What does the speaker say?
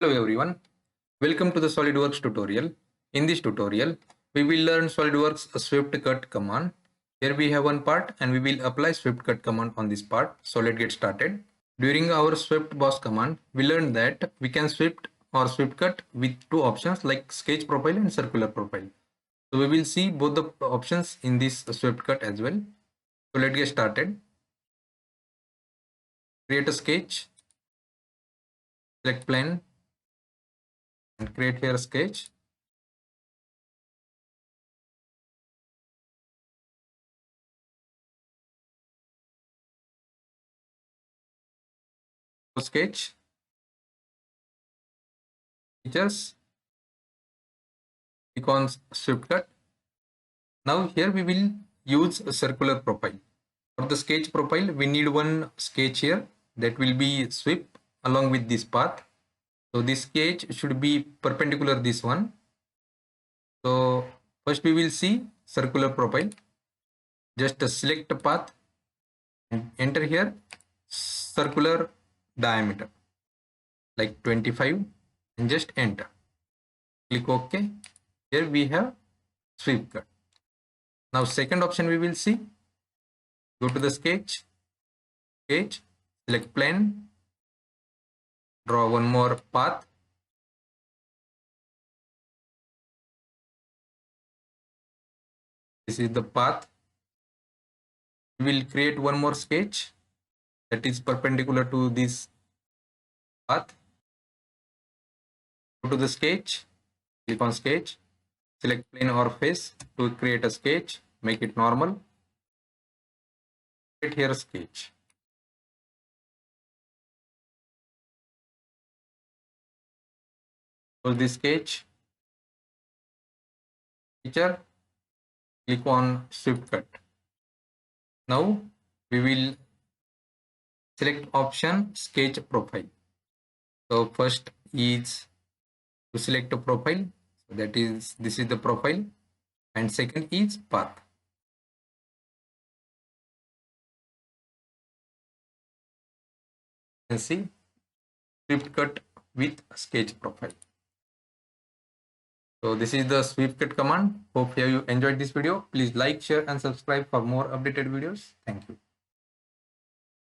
Hello everyone, welcome to the SolidWorks tutorial. In this tutorial, we will learn SolidWorks swift cut command. Here we have one part and we will apply swift cut command on this part. So let's get started. During our swift boss command, we learned that we can swift or swift cut with two options like sketch profile and circular profile. So we will see both the options in this swift cut as well. So let's get started. Create a sketch, select plane and create here a sketch. Sketch, features, click on swift cut. Now here we will use a circular profile. For the sketch profile, we need one sketch here that will be sweep along with this path. So this sketch should be perpendicular this one. So first we will see circular profile. Just select a path and enter here circular diameter like 25 and just enter. Click OK. Here we have sweep cut. Now second option we will see. Go to the sketch, select plane, draw one more path. This is the path. We will create one more sketch that is perpendicular to this path. Go to the sketch, click on sketch, select plane or face to create a sketch, make it normal. Create here a sketch. Close this sketch. Feature, click on swift cut. Now we will select option sketch profile. So first is to select a profile. So that is, this is the profile, and second is path. You can see swift cut with sketch profile. So this is the swift cut command. Hope you enjoyed this video. Please like, share and subscribe for more updated videos. Thank you.